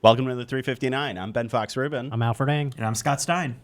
Welcome to the 359. I'm Ben Fox Rubin. I'm Alfred Ng. And I'm Scott Stein.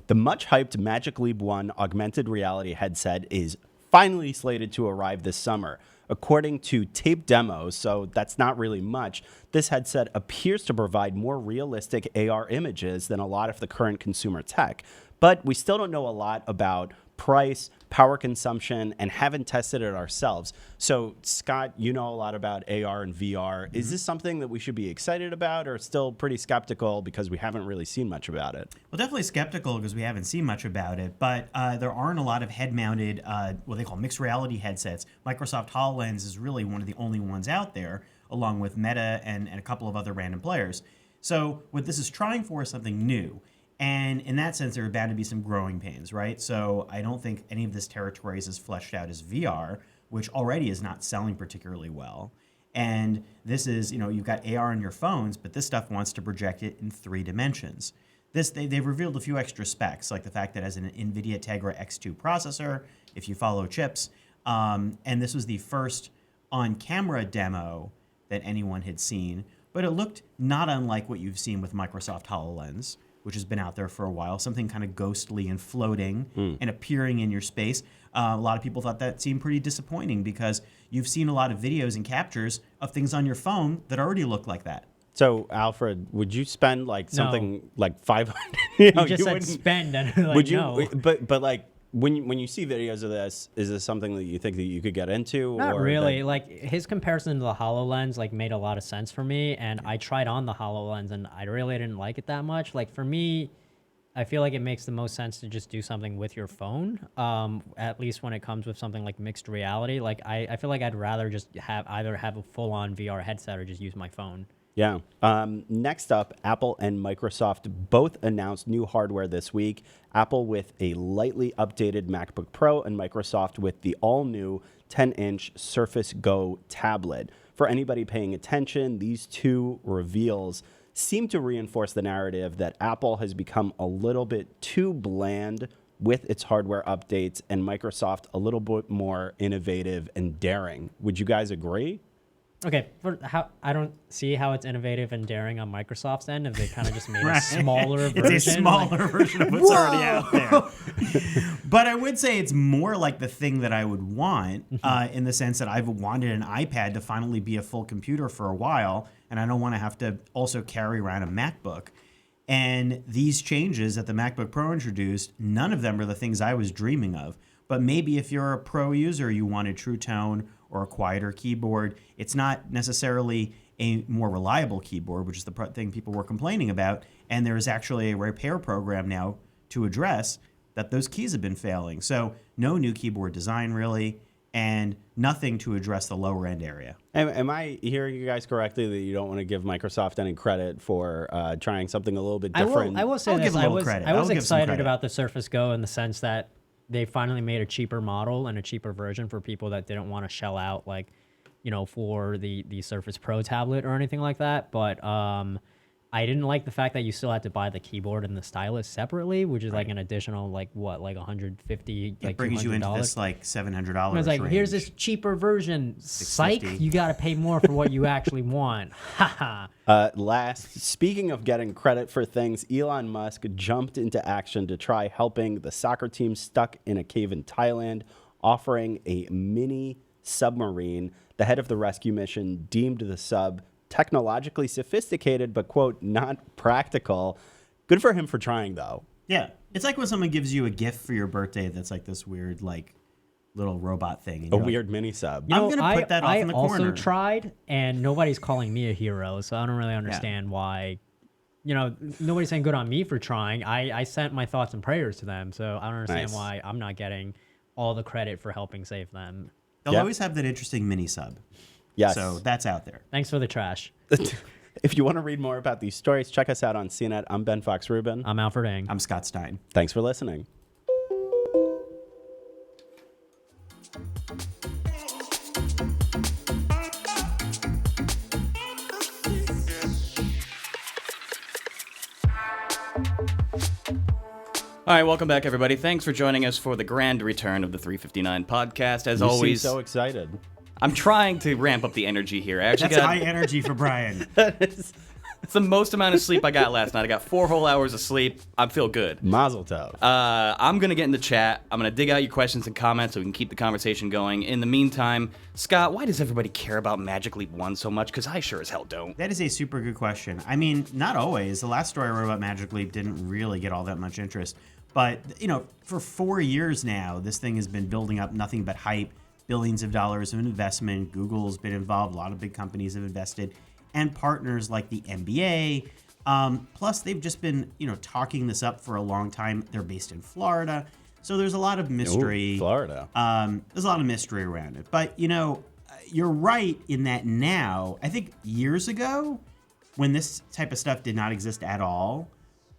The much-hyped Magic Leap 1 augmented reality headset is finally slated to arrive this summer. According to tape demos, so that's not really much, this headset appears to provide more realistic AR images than a lot of the current consumer tech. But we still don't know a lot about price, power consumption, and haven't tested it ourselves. So, Scott, you know a lot about AR and VR. Mm-hmm. Is this something that we should be excited about or still pretty skeptical because we haven't really seen much about it? Well, definitely skeptical because we haven't seen much about it, but there aren't a lot of head-mounted, what they call mixed reality headsets. Microsoft HoloLens is really one of the only ones out there, along with Meta and a couple of other random players. So what this is trying for is something new. And in that sense, there are bound to be some growing pains, right? So I don't think any of this territory is as fleshed out as VR, which already is not selling particularly well. And this is, you've got AR on your phones, but this stuff wants to project it in 3 dimensions. They've revealed a few extra specs, like the fact that it has an NVIDIA Tegra X2 processor, if you follow chips. And this was the first on-camera demo that anyone had seen, but it looked not unlike what you've seen with Microsoft HoloLens, which has been out there for a while, something kind of ghostly and floating and appearing in your space. A lot of people thought that seemed pretty disappointing because you've seen a lot of videos and captures of things on your phone that already look like that. So, Alfred, would you spend something like $500? You just said spend, and would you? No. But like when you see videos of this, is this something that you think that you could get into? Not really. Like his comparison to the HoloLens made a lot of sense for me, and I tried on the HoloLens, and I really didn't like it that much. Like for me, I feel like it makes the most sense to just do something with your phone. At least when it comes with something like mixed reality. Like I feel like I'd rather just either have a full-on VR headset or just use my phone. Yeah. Next up, Apple and Microsoft both announced new hardware this week. Apple with a lightly updated MacBook Pro and Microsoft with the all-new 10-inch Surface Go tablet. For anybody paying attention, these two reveals seem to reinforce the narrative that Apple has become a little bit too bland with its hardware updates and Microsoft a little bit more innovative and daring. Would you guys agree? Okay, I don't see how it's innovative and daring on Microsoft's end if they kind of just made a smaller version. It's a smaller version of what's already out there. But I would say it's more like the thing that I would want in the sense that I've wanted an iPad to finally be a full computer for a while, and I don't want to have to also carry around a MacBook. And these changes that the MacBook Pro introduced, none of them are the things I was dreaming of. But maybe if you're a pro user, you want a True Tone or a quieter keyboard. It's not necessarily a more reliable keyboard, which is the thing people were complaining about. And there is actually a repair program now to address that those keys have been failing. So no new keyboard design really, and nothing to address the lower end area. Am I hearing you guys correctly that you don't want to give Microsoft any credit for trying something a little bit different? I will say this. I was excited about the Surface Go in the sense that they finally made a cheaper model and a cheaper version for people that didn't want to shell out for the Surface Pro tablet or anything like that. But I didn't like the fact that you still had to buy the keyboard and the stylus separately, which is like an additional $150. It brings you into this $700. It's like, here's this cheaper version. Psych, you got to pay more for what you actually want. Speaking of getting credit for things, Elon Musk jumped into action to try helping the soccer team stuck in a cave in Thailand, offering a mini submarine. The head of the rescue mission deemed the sub technologically sophisticated, but, quote, not practical. Good for him for trying, though. Yeah. It's like when someone gives you a gift for your birthday that's like this weird, little robot thing. And weird mini sub. I'm going to put that off in the corner. I also tried, and nobody's calling me a hero, so I don't really understand why. Nobody's saying good on me for trying. I sent my thoughts and prayers to them, so I don't understand why I'm not getting all the credit for helping save them. They'll always have that interesting mini sub. Yes. So that's out there. Thanks for the trash. If you want to read more about these stories, check us out on CNET. I'm Ben Fox Rubin. I'm Alfred Ng. I'm Scott Stein. Thanks for listening. All right, welcome back, everybody. Thanks for joining us for the grand return of the 359 podcast. As always, you seem so excited. I'm trying to ramp up the energy here. That's high energy for Brian. It's the most amount of sleep I got last night. I got 4 whole hours of sleep. I feel good. Mazel tov. I'm going to get in the chat. I'm going to dig out your questions and comments so we can keep the conversation going. In the meantime, Scott, why does everybody care about Magic Leap 1 so much? Because I sure as hell don't. That is a super good question. I mean, not always. The last story I wrote about Magic Leap didn't really get all that much interest. But, for 4 years now, this thing has been building up nothing but hype, billions of dollars of investment. Google's been involved. A lot of big companies have invested. And partners like the NBA. Plus, they've just been, talking this up for a long time. They're based in Florida. So there's a lot of mystery. Ooh, Florida. There's a lot of mystery around it. But, you're right in that now. I think years ago, when this type of stuff did not exist at all,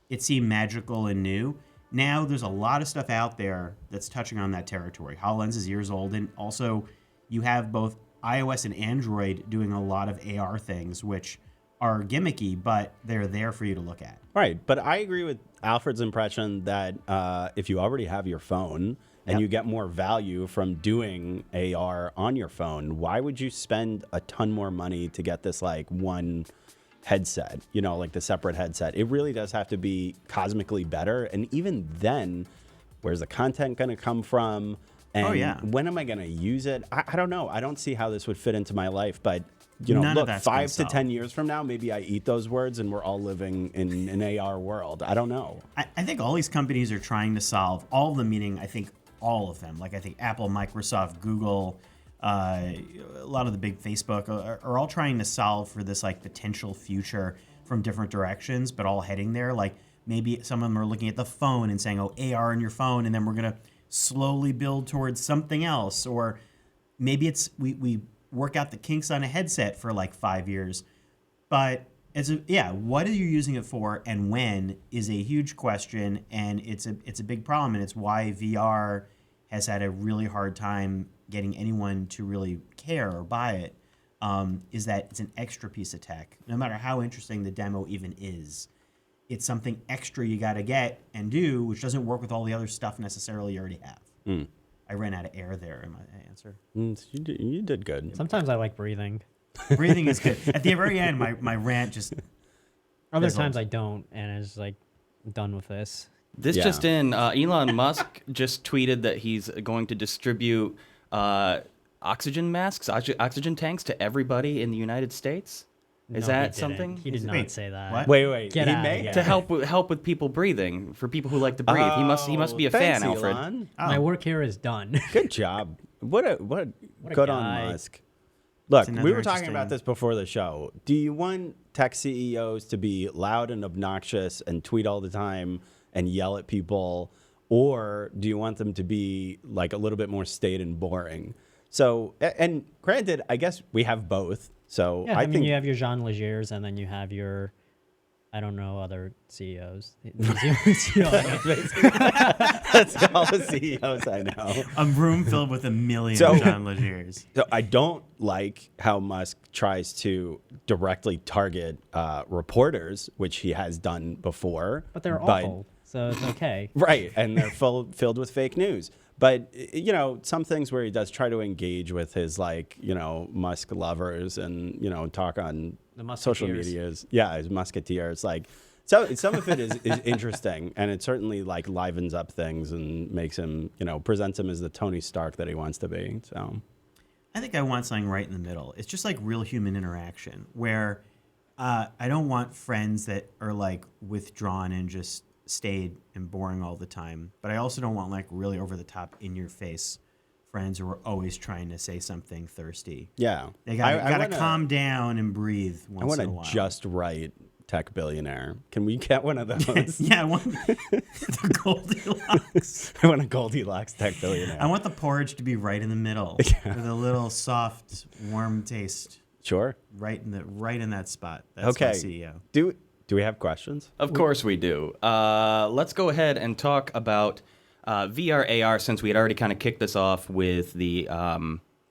it seemed magical and new. Now there's a lot of stuff out there that's touching on that territory. HoloLens is years old, and also you have both iOS and Android doing a lot of AR things, which are gimmicky, but they're there for you to look at. Right, but I agree with Alfred's impression that if you already have your phone and you get more value from doing AR on your phone, why would you spend a ton more money to get this one headset, like the separate headset? It really does have to be cosmically better. And even then, where's the content going to come from? And when am I going to use it? I don't know. I don't see how this would fit into my life. But, look, 5 to 10 years from now, maybe I eat those words and we're all living in an AR world. I don't know. I think all these companies are trying to solve, all of them meaning, I think, all of them. Like, I think Apple, Microsoft, Google, a lot of the big Facebook are all trying to solve for this potential future from different directions, but all heading there. Like maybe some of them are looking at the phone and saying, oh, AR in your phone, and then we're going to slowly build towards something else. Or maybe it's we work out the kinks on a headset for 5 years. But what are you using it for and when is a huge question, and it's a big problem, and it's why VR has had a really hard time getting anyone to really care or buy it, is that it's an extra piece of tech. No matter how interesting the demo even is, it's something extra you got to get and do, which doesn't work with all the other stuff necessarily you already have. I ran out of air there in my answer. You did good. Sometimes I like breathing. Breathing is good. At the very end, my rant just... Other times I don't, and it's done with this. This just in, Elon Musk just tweeted that he's going to distribute oxygen masks, oxygen tanks to everybody in the United States. Is that something? He did not say that. What? Wait. Get out of here. To help with people breathing, for people who like to breathe. He must be a fan, Alfred. Elon. My work here is done. Good job. What a good guy. on Musk. Look, It's we were talking interesting- about this before the show. Do you want tech CEOs to be loud and obnoxious and tweet all the time and yell at people, or do you want them to be a little bit more staid and boring? So, and granted, I guess we have both. So Yeah, I think you have your Jean Legers, and then you have your, I don't know, other CEOs. that's all the CEOs I know. A room filled with 1 million So- John Legers. So I don't like how Musk tries to directly target reporters, which he has done before. But they're awful, so it's okay. Right, and they're filled with fake news. But, some things where he does try to engage with his, Musk lovers and, talk on The social Musketeers. medias. Yeah, his musketeers. So some of it is interesting, and it certainly, livens up things and makes him, presents him as the Tony Stark that he wants to be. So I think I want something right in the middle. It's just real human interaction where I don't want friends that are withdrawn and just staid and boring all the time. But I also don't want really over the top in your face friends who are always trying to say something thirsty. yeah, They gotta calm down and breathe I once want in a a while. just right tech billionaire. Can we get one of those? Yeah, I want the Goldilocks. I want a Goldilocks tech billionaire. I want the porridge to be right in the middle with a little soft, warm taste Sure. right in that spot. That's my CEO. Do we have questions? Of course we do. Let's go ahead and talk about VR AR, since we had already kind of kicked this off with the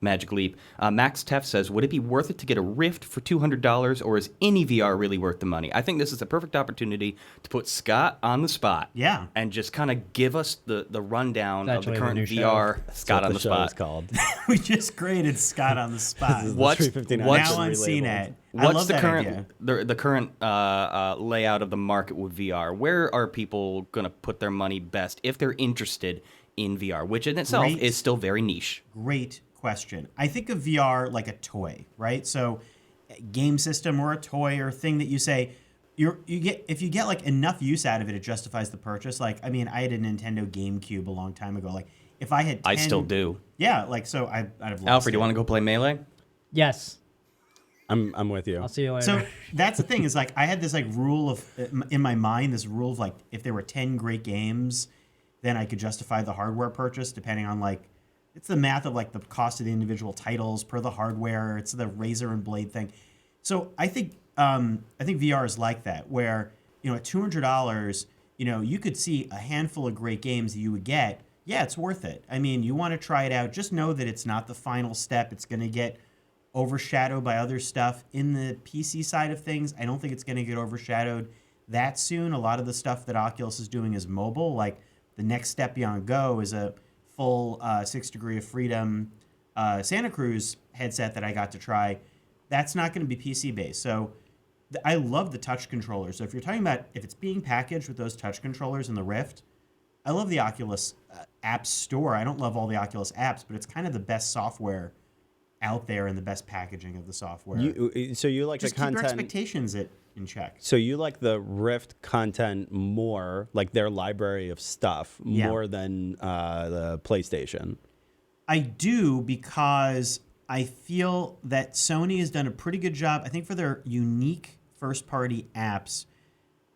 Magic Leap. Max Teff says, would it be worth it to get a Rift for $200, or is any VR really worth the money? I think this is the perfect opportunity to put Scott on the spot. Yeah. And just kind of give us the rundown of the Actually, current the new VR show. Scott on the show spot. is called. We just created Scott on the spot. What's 359 now on CNET. I What's love the that current idea. the current layout of the market with VR? Where are people going to put their money best if they're interested in VR, which in itself Great. is still very niche? Great question. I think of VR like a toy, right? So, a game system or a toy or a thing that you say if you get like enough use out of it, it justifies the purchase. Like, I mean, I had a Nintendo GameCube a long time ago. Like, if I had 10, I still do. Yeah, like so I'd have lost Alfred, it. you want to go play Melee? Yes. I'm with you. I'll see you later. So that's the thing is like I had this like rule of in my mind, this rule of like if there were 10 great games, then I could justify the hardware purchase depending on like it's the math of like the cost of the individual titles per the hardware. It's the razor and blade thing. So I think VR is like that where at $200, you could see a handful of great games that you would get. Yeah, it's worth it. I mean, you want to try it out. Just know that it's not the final step. It's going to get overshadowed by other stuff. In the PC side of things, I don't think it's going to get overshadowed that soon. A lot of the stuff that Oculus is doing is mobile. Like the next step beyond Go is a full 6 Degree of Freedom Santa Cruz headset that I got to try. That's not going to be PC based. So I love the touch controller. So if you're talking about if it's being packaged with those touch controllers in the Rift, I love the Oculus App Store. I don't love all the Oculus apps, but it's kind of the best software out there and the best packaging of the software. So you like Just the content? keep your expectations in check. So you like the Rift content more, like their library of stuff, Yeah. more than the PlayStation? I do because I feel that Sony has done a pretty good job. I think for their unique first-party apps,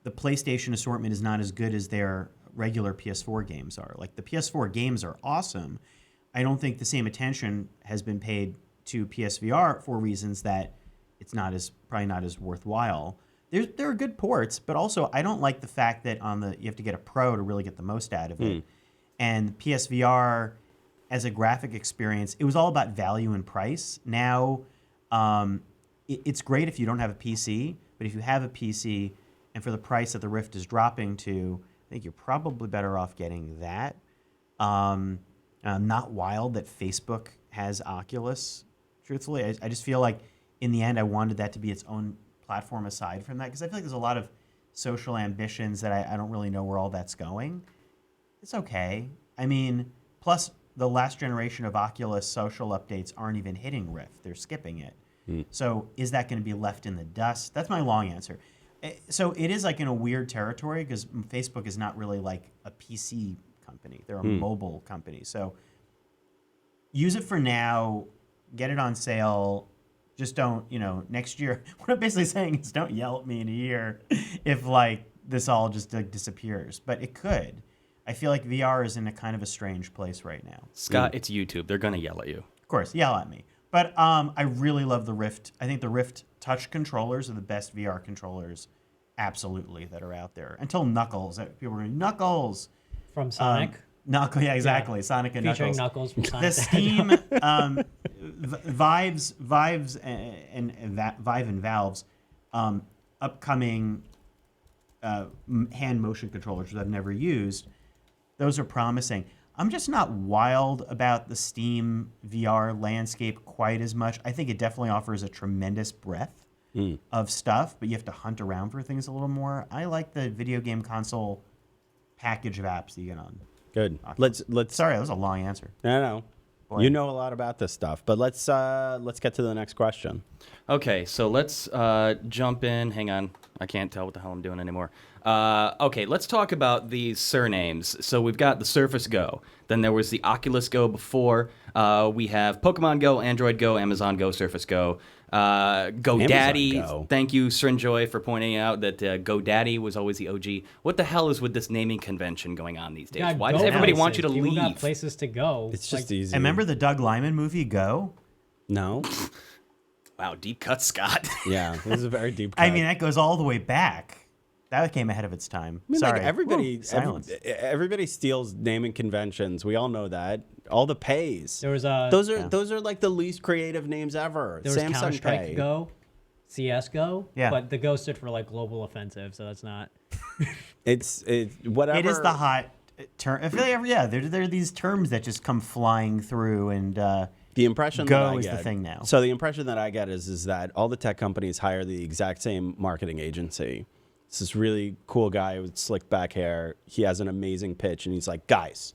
the PlayStation assortment is not as good as their regular PS4 games are. Like the PS4 games are awesome. I don't think the same attention has been paid to PSVR for reasons that it's probably not as worthwhile. There are good ports, but also I don't like the fact that you have to get a Pro to really get the most out of it. And PSVR as a graphic experience, it was all about value and price. Now, it's great if you don't have a PC, but if you have a PC and for the price that the Rift is dropping to, I think you're probably better off getting that. Not wild that Facebook has Oculus, truthfully. I just feel like in the end I wanted that to be its own platform aside from that because I feel like there's a lot of social ambitions that I don't really know where all that's going. It's okay. I mean, plus the last generation of Oculus social updates aren't even hitting Rift. They're skipping it. So is that going to be left in the dust? That's my long answer. So it is like in a weird territory because Facebook is not really like a PC company. They're a mobile company. So use it for now. Get it on sale. Just don't, next year. What I'm basically saying is don't yell at me in a year if like this all just like disappears. But it could. I feel like VR is in a kind of a strange place right now. Scott, it's YouTube. They're going to yell at you. Of course, yell at me. But I really love the Rift. I think the Rift touch controllers are the best VR controllers, absolutely, that are out there. Until Knuckles. People were going, Knuckles! From Sonic. Knuckles, yeah, exactly. Sonic and Featuring Knuckles. Knuckles from Sonic. The Steam, Vive and Valve's upcoming hand motion controllers, which I've never used, those are promising. I'm just not wild about the Steam VR landscape quite as much. I think it definitely offers a tremendous breadth of stuff, but you have to hunt around for things a little more. I like the video game console package of apps that you get on. Good. Oculus. Let's. Sorry, that was a long answer. No. Boy. You know a lot about this stuff, but let's get to the next question. Okay, so let's jump in. Hang on. I can't tell what the hell I'm doing anymore. Okay, let's talk about these surnames. So we've got the Surface Go. Then there was the Oculus Go before. We have Pokemon Go, Android Go, Amazon Go, Surface Go. GoDaddy. Go. Thank you, Srinjoy, for pointing out that GoDaddy was always the OG. What the hell is with this naming convention going on these days? God, Why go does everybody places. want you to People got leave? places to go. It's just easy. And remember the Doug Liman movie, Go? No. Wow, deep cut, Scott. Yeah, this is a very deep cut. I mean, that goes all the way back. That came ahead of its time. I mean, Sorry. like everybody Silence. everybody steals naming conventions. We all know that. all the pays. There was those are like the least creative names ever. There was Samsung Counter-Strike Pay. Go, CS:GO. Yeah. But the Go stood for like global offensive, so that's not. It's whatever. It is the hot term. I feel like, there are these terms that just come flying through, and the impression Go that I is get, the thing now. So the impression that I get is that all the tech companies hire the exact same marketing agency. It's this really cool guy with slick back hair. He has an amazing pitch, and he's like, guys,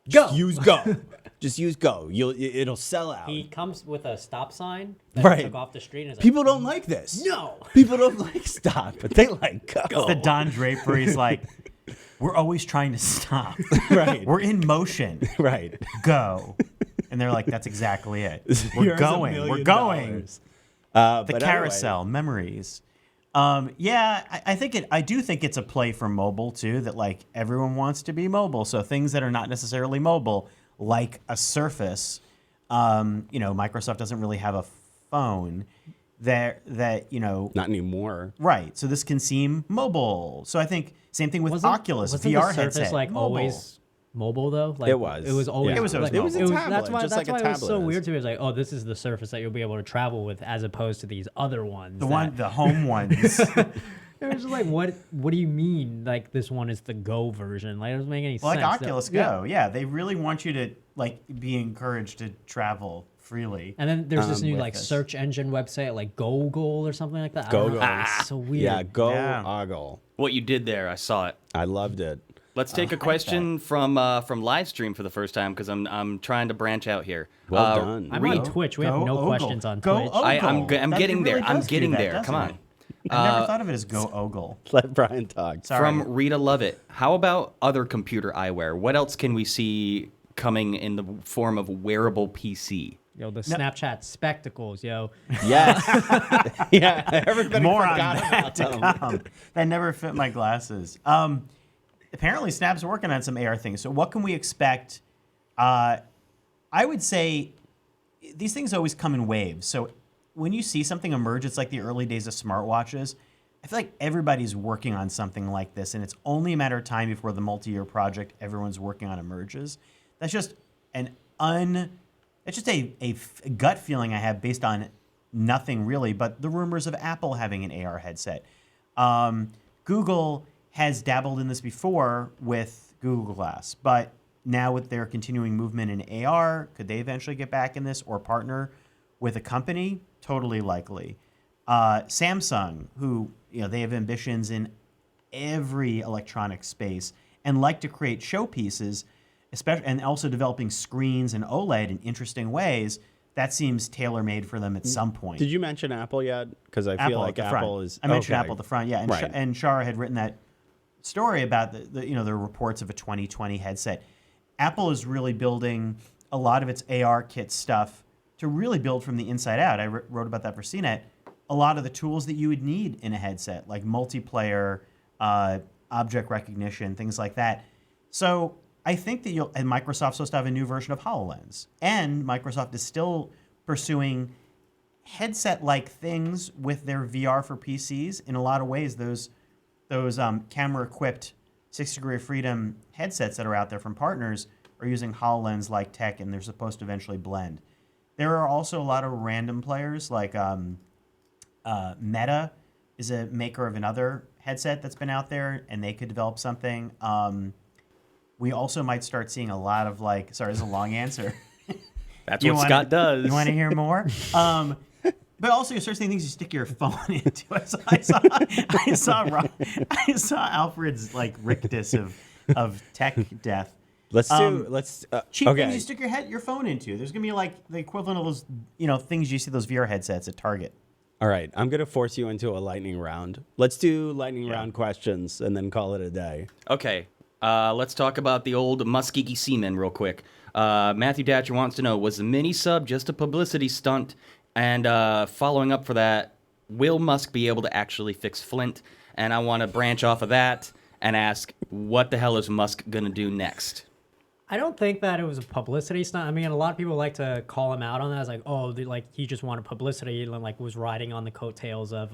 just use Go. Just use Go. It'll sell out. He comes with a stop sign that Right. he took off the street. And is like, People don't like this. No. People don't like stop, but they like Go. it's the Don Draper. He's like, we're always trying to stop. Right. We're in motion. Right. Go. And they're like, that's exactly it. Here's We're $1 going. We're million. going. The The carousel, memories. I do think it's a play for mobile too, that like everyone wants to be mobile. So things that are not necessarily mobile, like a Surface, Microsoft doesn't really have a phone that Not anymore. right. So this can seem mobile. So I think same thing with Oculus, wasn't VR the Surface headset. like mobile. always mobile though? Like, It was. It was always. Yeah. It was always like, mobile. It was a tablet, That's why. just That's like a why it was so tablet weird is. to me. It was like, oh, this is the Surface that you'll be able to travel with, as opposed to these other ones. the home ones. It was just like, what do you mean? Like this one is the Go version? Like it doesn't make any Well, sense. like Oculus Go, yeah, they really want you to like be encouraged to travel freely. And then there's this new with like this. search engine website, like Google or something like that. I don't Google. know. It's so weird. Yeah, Go Yeah. Ogle. What you did there, I saw it. I loved it. Let's take a question from live stream for the first time because I'm trying to branch out here. Well done. I'm Reed. on Twitch. We have Go no Ogle. questions on Go Twitch. Ogle. I'm That getting there. really I'm does do getting that, there. doesn't Come on. it? I never thought of it as Go Ogle. Let Brian talk. Sorry. From Rita Lovett. How about other computer eyewear? What else can we see coming in the form of wearable PC? Yo, the Snapchat spectacles, yo. Yes. Yeah, everybody More on forgot that about to them. come. That never fit my glasses. Apparently, Snap's working on some AR things. So what can we expect? I would say these things always come in waves. So when you see something emerge, it's like the early days of smartwatches. I feel like everybody's working on something like this, and it's only a matter of time before the multi-year project everyone's working on emerges. That's just it's just a gut feeling I have based on nothing really, but the rumors of Apple having an AR headset. Google has dabbled in this before with Google Glass, but now with their continuing movement in AR, could they eventually get back in this or partner with a company? Totally likely. Samsung, who they have ambitions in every electronic space and like to create showpieces, especially, and also developing screens and OLED in interesting ways. That seems tailor-made for them at some point. Did you mention Apple yet? Because I feel like at the front. Apple is. I mentioned okay. Apple at the front, yeah. And, Right. and Shara had written that story about the reports of a 2020 headset. Apple is really building a lot of its AR kit stuff to really build from the inside out. I wrote about that for CNET. A lot of the tools that you would need in a headset, like multiplayer, object recognition, things like that. So I think that and Microsoft's supposed to have a new version of HoloLens. And Microsoft is still pursuing headset-like things with their VR for PCs. In a lot of ways, those camera-equipped 6 Degree of Freedom headsets that are out there from partners are using HoloLens-like tech, and they're supposed to eventually blend. There are also a lot of random players, like Meta is a maker of another headset that's been out there, and they could develop something. We also might start seeing a lot of sorry, it's a long answer. That's what Scott does. You want to hear more? But also, you start seeing things you stick your phone into. I saw Alfred's rictus of tech death. Let's Cheap okay. things you stick your phone into. There's gonna be the equivalent of those things you see those VR headsets at Target. All right, I'm gonna force you into a lightning round. Let's do lightning round questions and then call it a day. Okay, let's talk about the old Muskegee Seaman real quick. Matthew Datcher wants to know, was the mini sub just a publicity stunt? And following up for that, will Musk be able to actually fix Flint? And I want to branch off of that and ask, what the hell is Musk going to do next? I don't think that it was a publicity stunt. I mean, a lot of people like to call him out on that. It's like, oh, he just wanted publicity and was riding on the coattails of,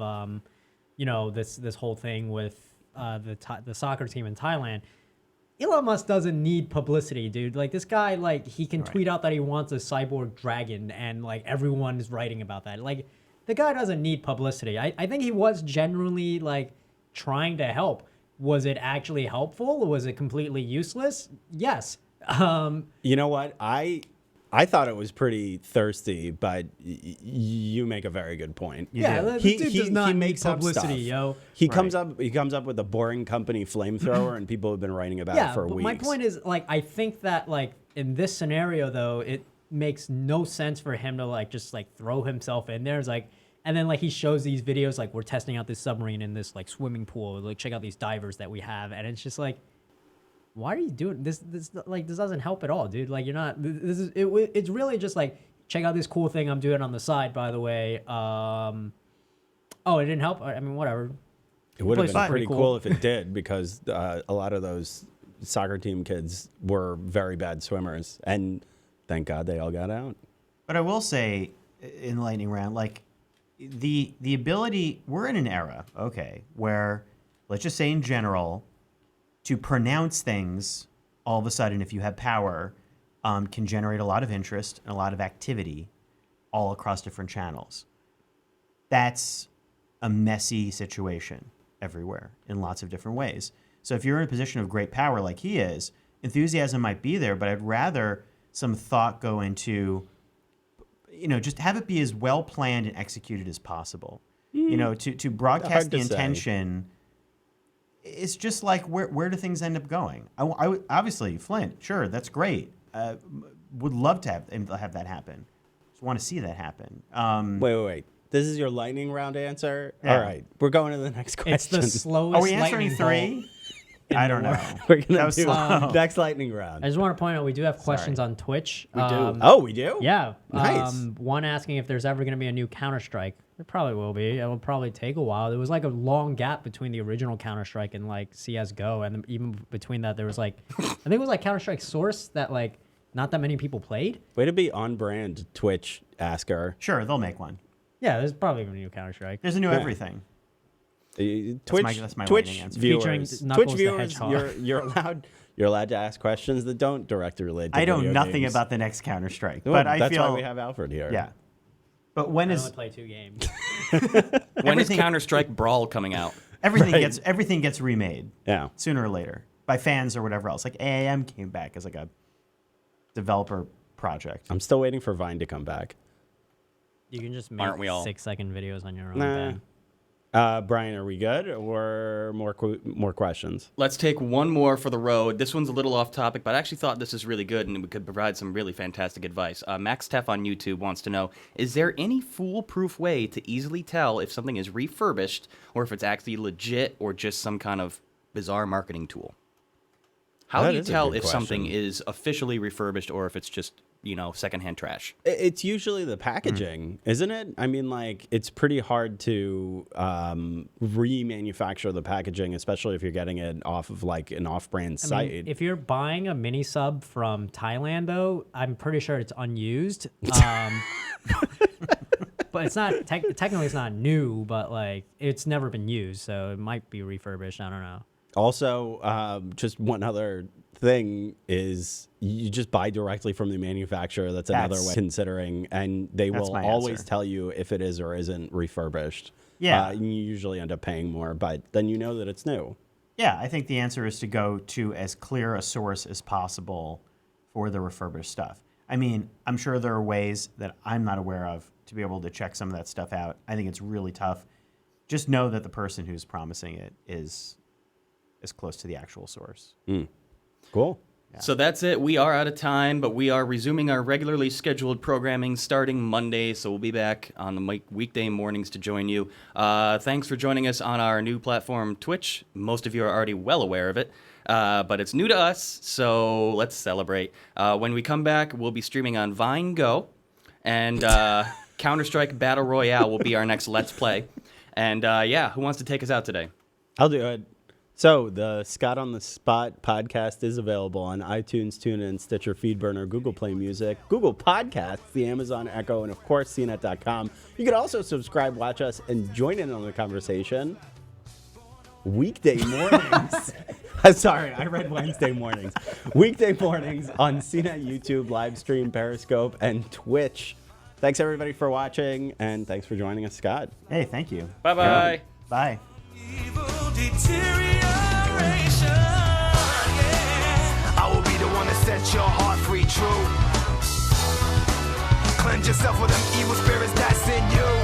this whole thing with the soccer team in Thailand. Elon Musk doesn't need publicity, dude. Like this guy, like he can tweet out that he wants a cyborg dragon, and like everyone is writing about that. Like the guy doesn't need publicity. I think he was genuinely like trying to help. Was it actually helpful? Was it completely useless? Yes. You know what? I thought it was pretty thirsty, but you make a very good point. The dude does not need publicity, yo. He comes up with a boring company flamethrower, and people have been writing about it for weeks. My point is, like, I think that, like, in this scenario, though, it makes no sense for him to, like, just, like, throw himself in there. It's like, and then, like, he shows these videos, like, we're testing out this submarine in this, like, swimming pool. Like, check out these divers that we have. And it's just like, why are you doing this? This doesn't help at all, dude. Like, you're not. It's really just like, check out this cool thing I'm doing on the side. By the way, oh, it didn't help. I mean, whatever. It would have been pretty cool if it did, because a lot of those soccer team kids were very bad swimmers, and thank God they all got out. But I will say, in the lightning round, like the ability, we're in an era, okay, where let's just say in general, to pronounce things all of a sudden, if you have power, can generate a lot of interest and a lot of activity all across different channels. That's a messy situation everywhere in lots of different ways. So if you're in a position of great power like he is, enthusiasm might be there, but I'd rather some thought go into, just have it be as well planned and executed as possible. To broadcast the intention. It's just like, where do things end up going? I obviously, Flint, sure, that's great. Would love to have that happen. Just want to see that happen. Wait. This is your lightning round answer? Yeah. All right. We're going to the next question. It's the slowest. Are we answering 3? I don't know. We're going to do next lightning round. I just want to point out we do have questions on Twitch. We do. Oh, we do? Yeah. Nice. One asking if there's ever going to be a new Counter-Strike. There probably will be. It will probably take a while. There was like a long gap between the original Counter-Strike and like CS:GO, and even between that there was like, I think it was like Counter-Strike Source that like not that many people played. Way to be on brand, Twitch asker. Sure, they'll make one. Yeah, there's probably a new Counter-Strike. There's a new everything. Twitch viewers, you're allowed to ask questions that don't directly relate to I know nothing games. about the next Counter-Strike, Well, but I that's feel why we have Alfred here. Yeah. But when I is only play 2 games. When is Counter-Strike Brawl coming out? everything gets remade? Yeah. Sooner or later by fans or whatever else. Like AAM came back as like a developer project. I'm still waiting for Vine to come back. You can just Aren't make we all? 6-second videos on your own. Nah. Thing. Brian, are we good, or more questions? Let's take one more for the road. This one's a little off topic, but I actually thought this is really good and we could provide some really fantastic advice. Max Teff on YouTube wants to know, is there any foolproof way to easily tell if something is refurbished or if it's actually legit or just some kind of bizarre marketing tool? How That do you is a tell good if something question. is officially refurbished or if it's just, secondhand trash? It's usually the packaging, isn't it? I mean, like, it's pretty hard to remanufacture the packaging, especially if you're getting it off of like an off-brand site. I mean, if you're buying a mini sub from Thailand, though, I'm pretty sure it's unused. But it's not technically it's not new, but like it's never been used, so it might be refurbished. I don't know. Also, just one other thing is you just buy directly from the manufacturer. That's another way considering, and they will always tell you if it is or isn't refurbished. Yeah. You usually end up paying more, but then you know that it's new. Yeah, I think the answer is to go to as clear a source as possible for the refurbished stuff. I mean, I'm sure there are ways that I'm not aware of to be able to check some of that stuff out. I think it's really tough. Just know that the person who's promising it is as close to the actual source. Cool. Yeah. So that's it. We are out of time, but we are resuming our regularly scheduled programming starting Monday. So we'll be back on the weekday mornings to join you. Thanks for joining us on our new platform, Twitch. Most of you are already well aware of it, but it's new to us, so let's celebrate. When we come back, we'll be streaming on Vine Go, and Counter-Strike Battle Royale will be our next Let's Play. And who wants to take us out today? I'll do it. So the Scott on the Spot podcast is available on iTunes, TuneIn, Stitcher, FeedBurner, Google Play Music, Google Podcasts, the Amazon Echo, and of course, CNET.com. You can also subscribe, watch us, and join in on the conversation weekday mornings. I'm sorry, I read Wednesday mornings. Weekday mornings on CNET YouTube, live stream, Periscope, and Twitch. Thanks everybody for watching, and thanks for joining us, Scott. Hey, thank you. Bye-bye. Bye. Evil deterioration, yeah. I will be the one to set your heart free, true. Cleanse yourself with them evil spirits that's in you.